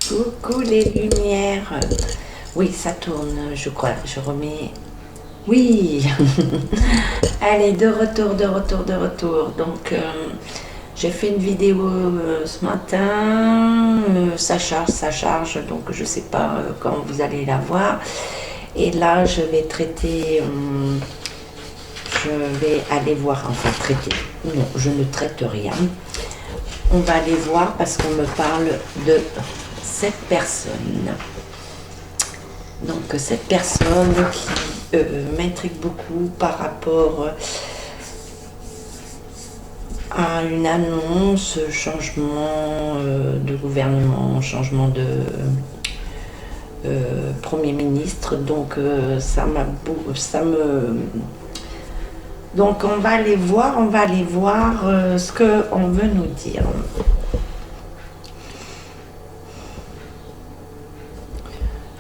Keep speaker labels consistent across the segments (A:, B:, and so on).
A: Coucou les lumières. Oui, ça tourne, je crois. Je remets. Oui. Allez, de retour, de retour, de retour. Donc, j'ai fait une vidéo ce matin. Ça charge. Donc, je sais pas quand vous allez la voir. Et là, je vais traiter. Je vais aller voir. Enfin, traiter. Non, je ne traite rien. On va aller voir parce qu'on me parle de cette personne. Donc cette personne qui m'intrigue beaucoup par rapport à une annonce, changement de gouvernement, changement de Premier ministre. Donc ça me... Donc on va aller voir ce qu'on veut nous dire.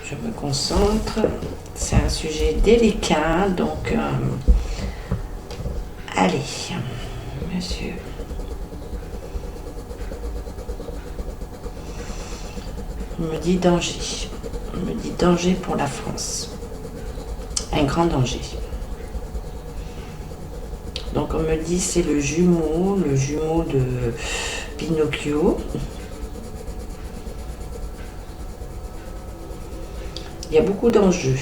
A: Je me concentre, c'est un sujet délicat, donc allez, monsieur. On me dit danger, on me dit danger pour la France, un grand danger. Donc on me dit c'est le jumeau de Pinocchio. Il y a beaucoup d'enjeux,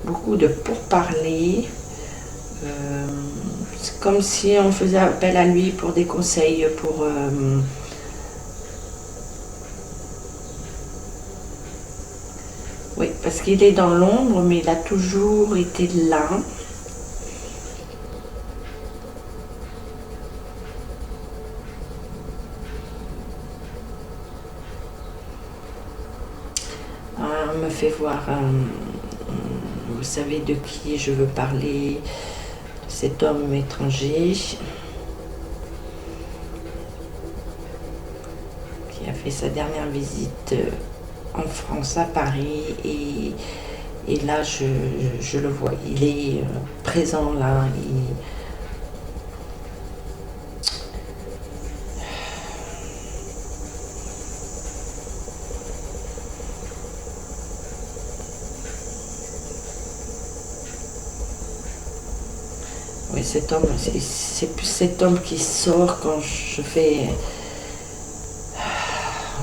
A: beaucoup de pourparlers. C'est comme si on faisait appel à lui pour des conseils, pour oui, parce qu'il est dans l'ombre, mais il a toujours été là. On me fait voir, vous savez de qui je veux parler, de cet homme étranger qui a fait sa dernière visite en France, à Paris, et là je le vois, il est présent là. Oui, cet homme, c'est plus cet homme qui sort quand je fais...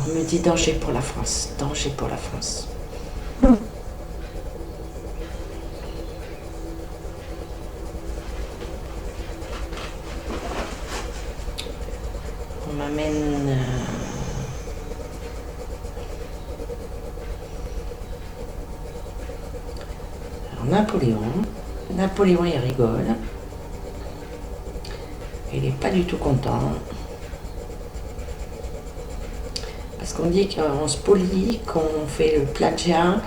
A: On me dit danger pour la France, danger pour la France. On m'amène... Alors, Napoléon il rigole. Il n'est pas du tout content. Parce qu'on dit qu'on se polie, qu'on fait le plagiat.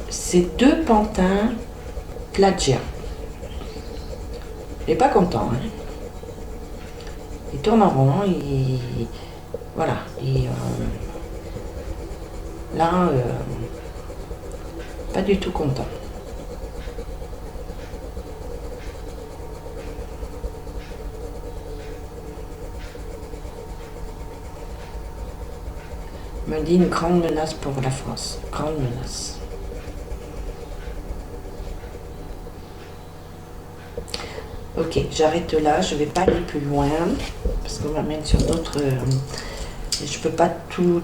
A: C'est deux pantins plagiat. Il n'est pas content. Hein. Il tourne en rond. Voilà. Là, pas du tout content. Me dit une grande menace pour la France. Grande menace. Ok, j'arrête là, je ne vais pas aller plus loin, parce qu'on m'amène sur d'autres... je ne peux pas tout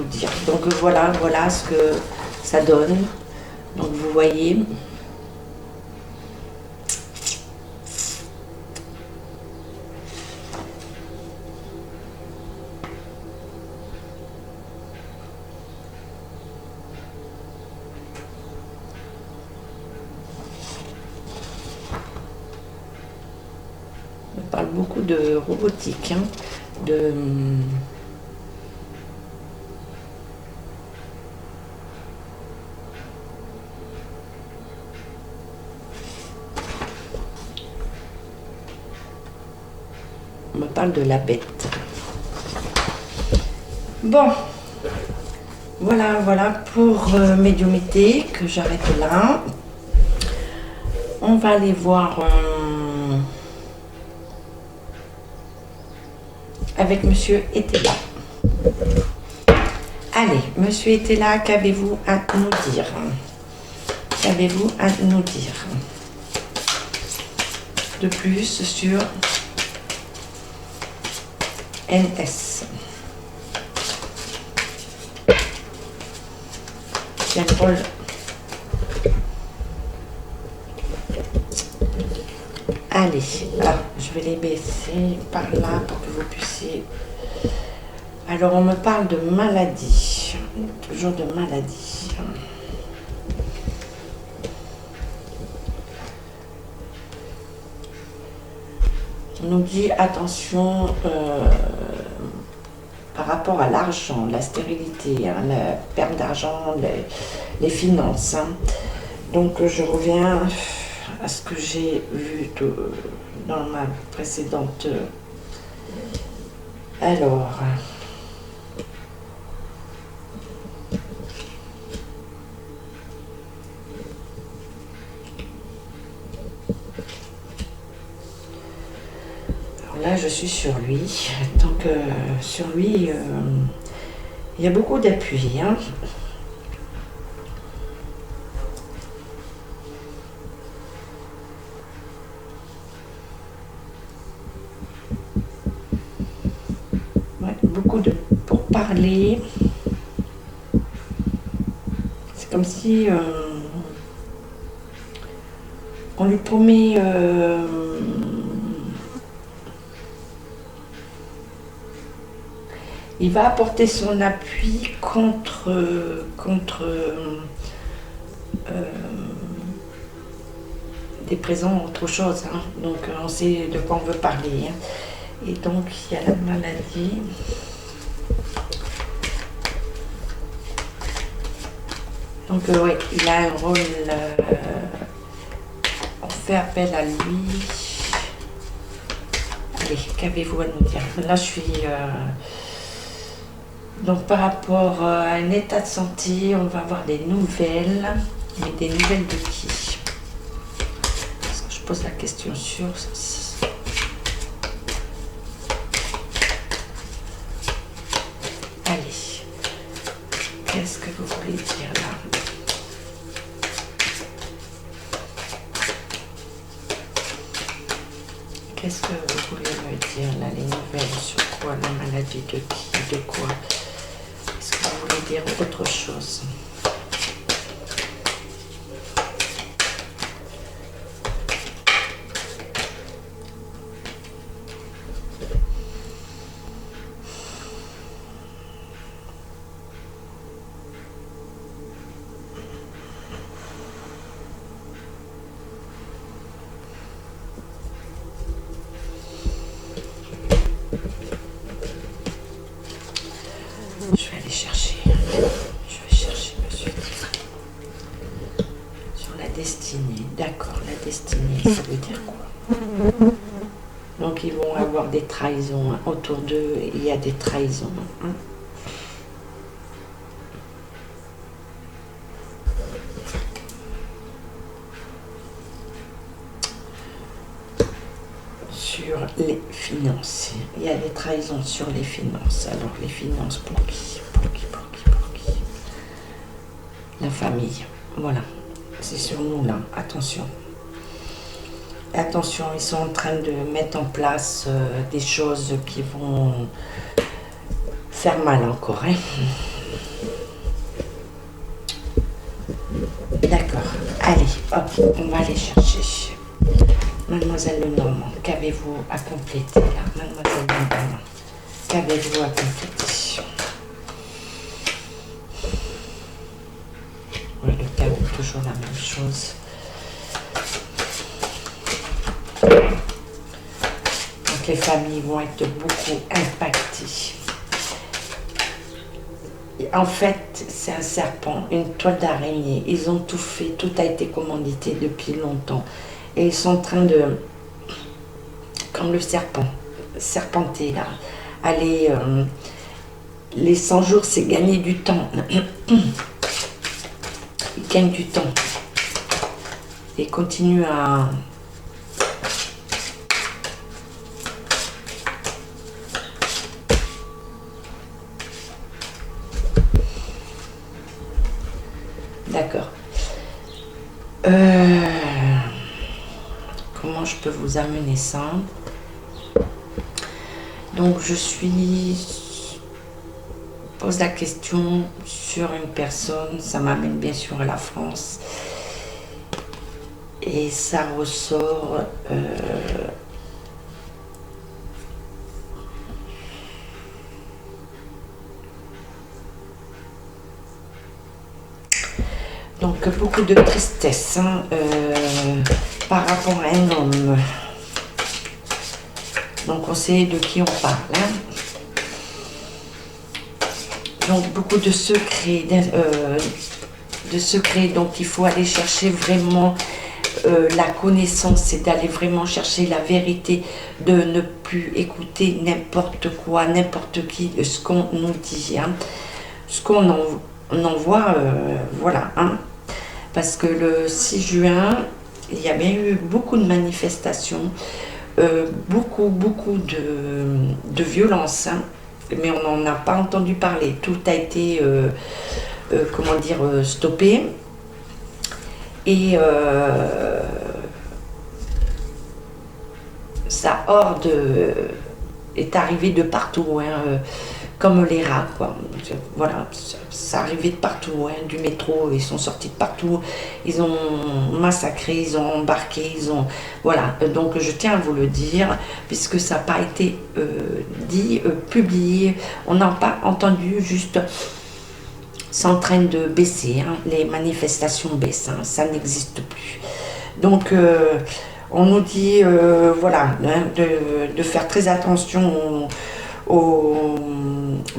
A: dire. Donc voilà ce que ça donne. Donc vous voyez... On parle beaucoup de robotique, hein, on me parle de la bête. Bon, voilà pour médiumnité, que j'arrête là. On va aller voir avec Monsieur était là. Allez, Monsieur était là, qu'avez-vous à nous dire? Qu'avez-vous à nous dire de plus sur NS? Quel rôle? Allez, je vais les baisser par là pour que vous puissiez... Alors, on me parle de maladie, toujours de maladie. On nous dit attention par rapport à l'argent, la stérilité, hein, la perte d'argent, les finances. Hein. Donc, je reviens à ce que j'ai vu dans ma précédente... Alors... Là, je suis sur lui. Donc, sur lui, il y a beaucoup d'appui. Hein. Ouais, beaucoup de pour parler. C'est comme si on lui promet... il va apporter son appui contre des présents, autre chose. Hein. Donc on sait de quoi on veut parler. Hein. Et donc il y a la maladie. Donc oui, il a un rôle. On fait appel à lui. Allez, qu'avez-vous à nous dire? Là je suis... Donc par rapport à un état de santé, on va avoir des nouvelles. Mais des nouvelles de qui? Parce que je pose la question sur... Allez. Qu'est-ce que vous voulez dire là? Qu'est-ce que vous voulez me dire là, les nouvelles sur quoi? La maladie de qui? De quoi? Est-ce que vous voulez dire autre chose? Je vais aller chercher. Je vais chercher Monsieur. Sur la destinée. D'accord, la destinée, ça veut dire quoi? Donc ils vont avoir des trahisons. Hein. Autour d'eux, il y a des trahisons. Hein. Sur les finances. Il y a des trahisons sur les finances. Alors les finances pour qui? Pour qui? Pour qui? Pour qui? La famille. Voilà. C'est sur nous là. Attention. Attention, ils sont en train de mettre en place des choses qui vont faire mal encore. Hein. D'accord. Allez, hop, on va aller chercher. Mademoiselle Lenormand, qu'avez-vous à compléter là? Mademoiselle Lenormand, qu'avez-vous à compléter? Oui, le chaos, toujours la même chose. Donc les familles vont être beaucoup impactées. Et en fait, c'est un serpent, une toile d'araignée. Ils ont tout fait, tout a été commandité depuis longtemps. Et ils sont en train de, comme le serpent, serpenter là, aller, les 100 jours, c'est gagner du temps. Ils gagnent du temps. Et continuent à... peux vous amener ça. Donc je pose la question sur une personne, ça m'amène bien sûr à la France. Et ça ressort donc beaucoup de tristesse hein, par rapport à un homme. Donc on sait de qui on parle. Hein. Donc beaucoup de secrets, donc il faut aller chercher vraiment la connaissance, c'est d'aller vraiment chercher la vérité, de ne plus écouter n'importe quoi, n'importe qui, ce qu'on nous dit, hein. Ce qu'on envoie, voilà. Hein. Parce que le 6 juin, il y a bien eu beaucoup de manifestations, beaucoup de violence, hein, mais on n'en a pas entendu parler. Tout a été, comment dire, stoppé. Et sa horde est arrivée de partout, hein, comme les rats, quoi. Voilà, ça arrivait de partout, hein, du métro, ils sont sortis de partout, ils ont massacré, ils ont embarqué, ils ont... Voilà, donc je tiens à vous le dire, puisque ça n'a pas été dit, publié, on n'a pas entendu, juste... C'est en train de baisser, hein, les manifestations baissent, hein, ça n'existe plus. Donc, on nous dit, voilà, hein, de faire très attention au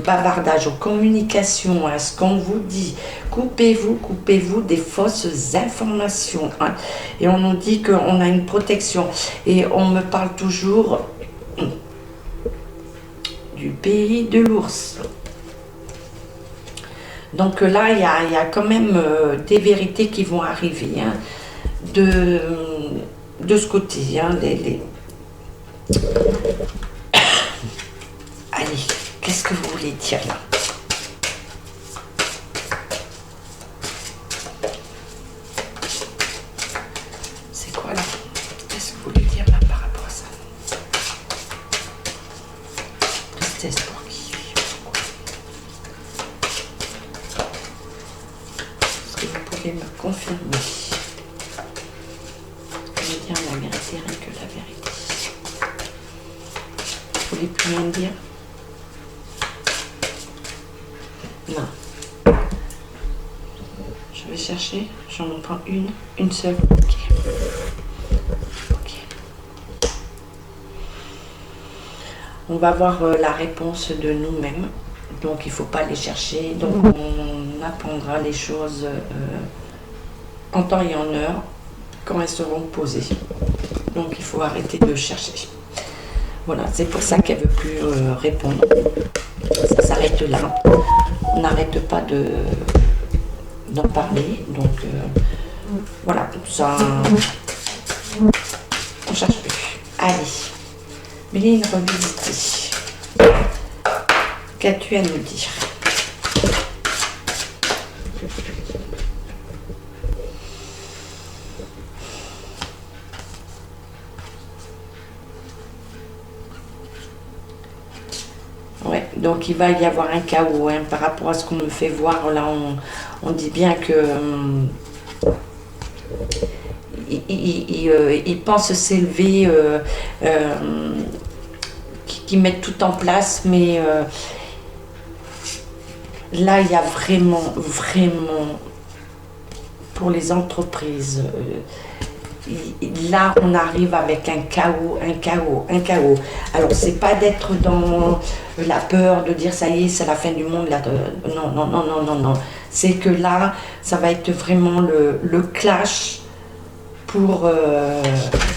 A: bavardage, aux communications, à ce qu'on vous dit. Coupez-vous des fausses informations. Hein. Et on nous dit qu'on a une protection. Et on me parle toujours du pays de l'ours. Donc là, il y a quand même des vérités qui vont arriver hein, de ce côté. Hein, Allez, qu'est-ce que vous voulez dire là? C'est quoi là? Qu'est-ce que vous voulez dire là par rapport à ça? Tristesse pour qui? Est-ce que vous pouvez me confirmer? Je vais dire la vérité, rien que la vérité. Vous voulez plus rien dire? Non. Je vais chercher, j'en prends une seule. Ok. Ok. On va voir la réponse de nous-mêmes. Donc il ne faut pas les chercher. Donc on apprendra les choses en temps et en heure quand elles seront posées. Donc il faut arrêter de chercher. Voilà, c'est pour ça qu'elle ne veut plus répondre. Ça s'arrête là. On n'arrête pas d'en parler. Donc voilà, ça. On cherche plus. Allez. Méline revisitée. Qu'as-tu à nous dire? Ouais, donc il va y avoir un chaos hein, par rapport à ce qu'on me fait voir. Là, on dit bien que ils pensent s'élever, qui mettent tout en place, mais là, il y a vraiment, pour les entreprises, là, on arrive avec un chaos. Alors, c'est pas d'être dans la peur de dire ça y est, c'est la fin du monde. Là, non. C'est que là, ça va être vraiment le clash pour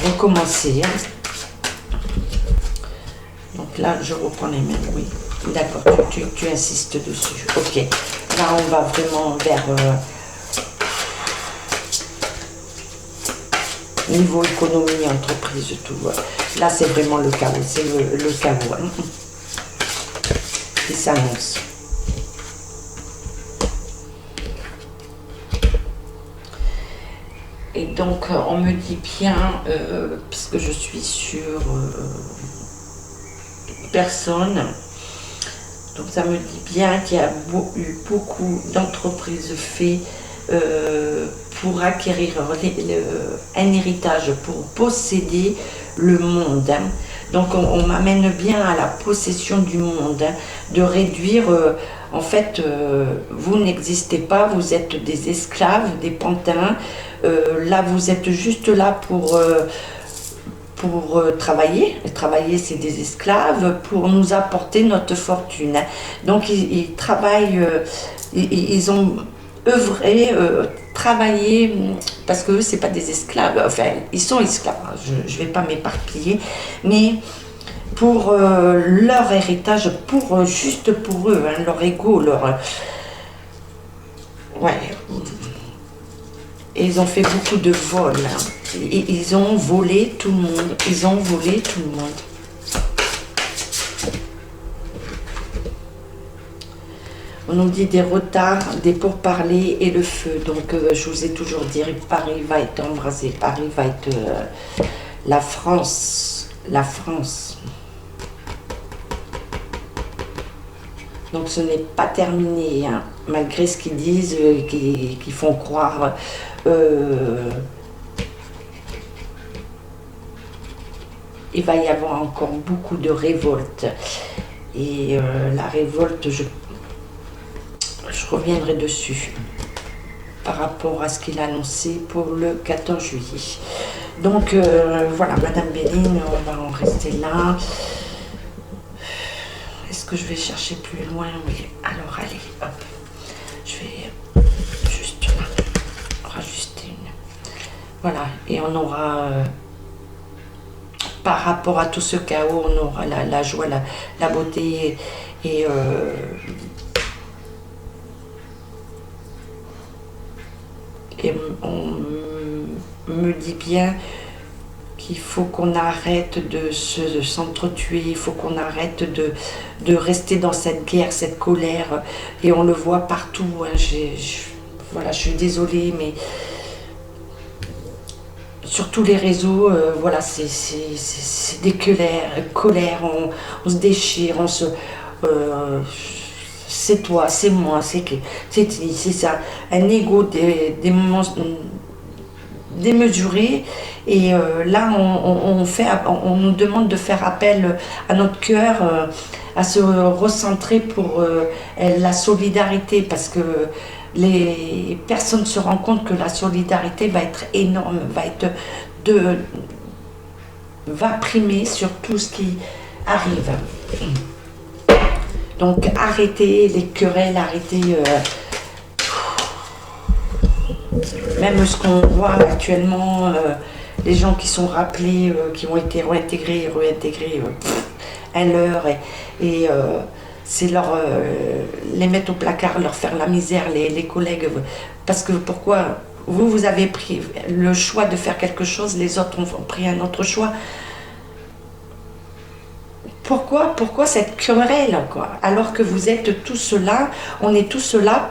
A: recommencer. Hein. Donc là, je reprends les mêmes, oui. D'accord, tu insistes dessus. Ok, là, on va vraiment vers... niveau économie, entreprise, tout. Là, c'est vraiment le chaos. C'est le chaos. Hein. Qui s'annonce. Et donc on me dit bien, puisque je suis sur personne, donc ça me dit bien qu'il y a eu beaucoup d'entreprises faites pour acquérir un héritage, pour posséder le monde. Hein. Donc on m'amène bien à la possession du monde, hein, de réduire, en fait, vous n'existez pas, vous êtes des esclaves, des pantins, là vous êtes juste là pour travailler. Travailler, c'est des esclaves, pour nous apporter notre fortune. Hein. Donc ils travaillent, ils ont œuvré, travaillé, parce que c'est pas des esclaves, enfin ils sont esclaves, je vais pas m'éparpiller, mais pour leur héritage, pour juste pour eux, hein, leur ego, leur... Ouais. Et ils ont fait beaucoup de vols. Hein. Ils ont volé tout le monde. Ils ont volé tout le monde. On nous dit des retards, des pourparlers et le feu. Donc je vous ai toujours dit, Paris va être embrasé. Paris va être la France. La France. Donc ce n'est pas terminé, hein, malgré ce qu'ils disent, qui font croire. Il va y avoir encore beaucoup de révoltes. Et la révolte, je reviendrai dessus par rapport à ce qu'il a annoncé pour le 14 juillet. Donc voilà, Madame Béline, on va en rester là. Est-ce que je vais chercher plus loin? Oui. Alors allez, hop. Je vais juste là, rajuster une. Voilà, et on aura, par rapport à tout ce chaos, on aura la joie, la beauté et on me dit bien qu'il faut qu'on arrête de s'entretuer, il faut qu'on arrête de rester dans cette guerre, cette colère, et on le voit partout. Hein. Voilà, je suis désolée, mais sur tous les réseaux, voilà, c'est des colères, on se déchire, on se... c'est toi, c'est moi, c'est ça, un ego démesuré. Et là, on nous demande de faire appel à notre cœur, à se recentrer pour la solidarité, parce que les personnes se rendent compte que la solidarité va être énorme, va primer sur tout ce qui arrive. Donc arrêtez les querelles, arrêtez même ce qu'on voit actuellement, les gens qui sont rappelés, qui ont été réintégrés, à l'heure, et c'est les mettre au placard, leur faire la misère, les collègues, parce que pourquoi vous avez pris le choix de faire quelque chose, les autres ont pris un autre choix. Pourquoi cette querelle, quoi? Alors que vous êtes tous là, on est tous là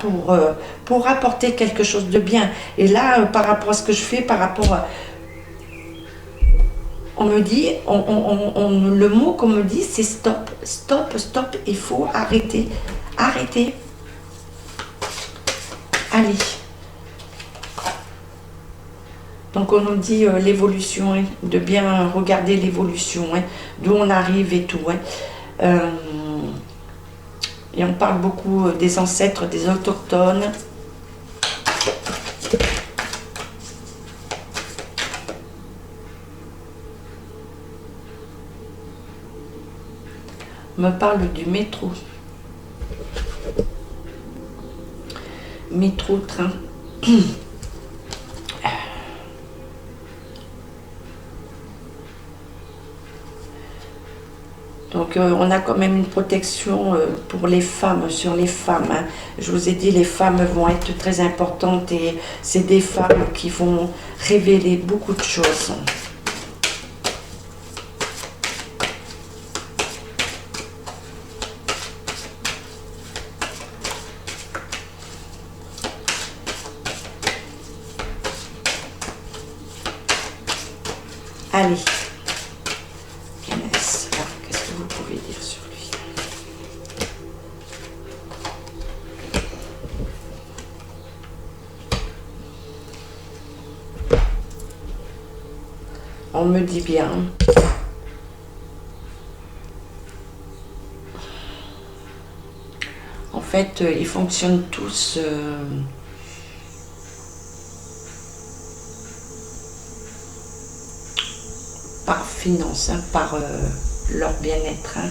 A: pour apporter quelque chose de bien. Et là, par rapport à ce que je fais, par rapport à... On me dit, le mot qu'on me dit, c'est stop, stop, stop, il faut arrêter, arrêter. Allez. Donc on nous dit l'évolution, hein, de bien regarder l'évolution, hein, d'où on arrive et tout. Hein. Et on parle beaucoup des ancêtres, des autochtones. On me parle du métro. Métro, train. Donc on a quand même une protection pour les femmes, sur les femmes. Hein. Je vous ai dit, les femmes vont être très importantes et c'est des femmes qui vont révéler beaucoup de choses. on me dit bien. En fait, ils fonctionnent tous par finance, hein, par leur bien-être. Hein.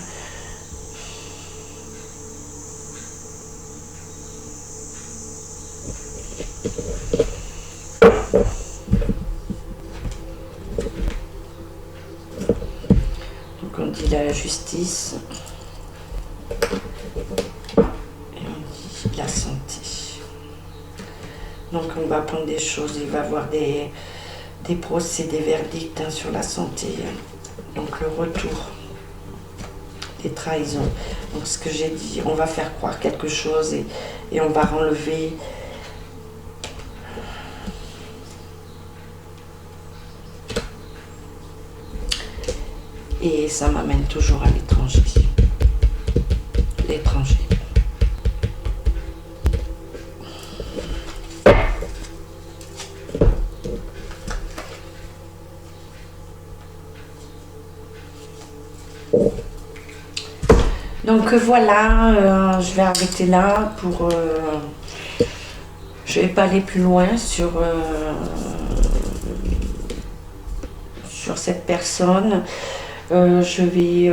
A: Donc on dit la justice et on dit la santé. Donc on va prendre des choses, il va y avoir des procès, des verdicts hein, sur la santé. Donc le retour des trahisons. Donc ce que j'ai dit, on va faire croire quelque chose et on va enlever et ça m'amène toujours à l'étranger. L'étranger. Donc voilà, je vais arrêter là pour... je vais pas aller plus loin sur cette personne. Je vais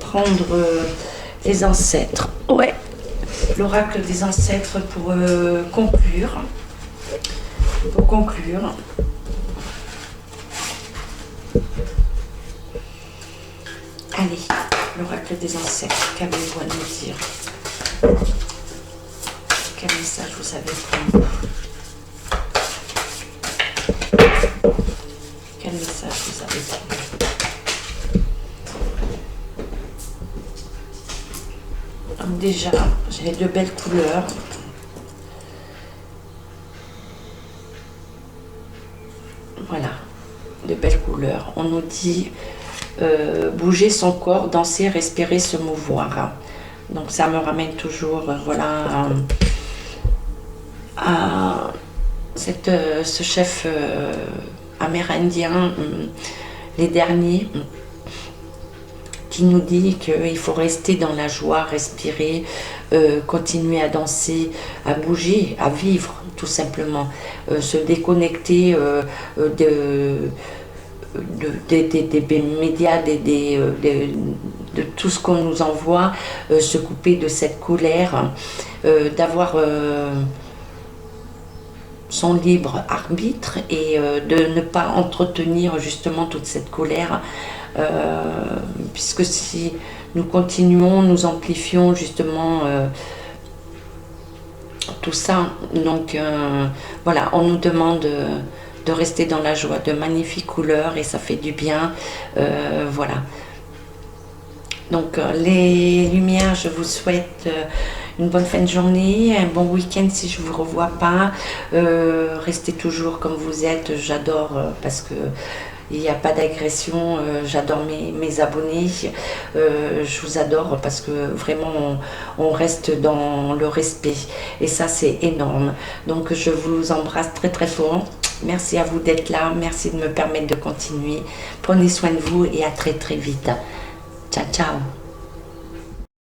A: prendre les ancêtres. Ouais, l'oracle des ancêtres pour conclure. Pour conclure. Allez, l'oracle des ancêtres, qu'avez-vous à nous dire? Quel message vous savez prendre? Quel message vous avez prendre? Donc déjà, j'ai de belles couleurs. Voilà, de belles couleurs. On nous dit bouger son corps, danser, respirer, se mouvoir. Donc ça me ramène toujours, voilà, à ce chef amérindien, les derniers, qui nous dit qu'il faut rester dans la joie, respirer, continuer à danser, à bouger, à vivre, tout simplement, se déconnecter des médias, de tout ce qu'on nous envoie, se couper de cette colère, d'avoir son libre arbitre et de ne pas entretenir justement toute cette colère, puisque si nous continuons, nous amplifions justement tout ça. Donc voilà, on nous demande de rester dans la joie, de magnifiques couleurs et ça fait du bien, voilà. Donc les lumières, je vous souhaite une bonne fin de journée, un bon week-end si je ne vous revois pas. Restez toujours comme vous êtes, j'adore parce que il n'y a pas d'agression, j'adore mes abonnés, je vous adore parce que vraiment on reste dans le respect et ça c'est énorme. Donc je vous embrasse très très fort, merci à vous d'être là, merci de me permettre de continuer, prenez soin de vous et à très très vite. Ciao ciao.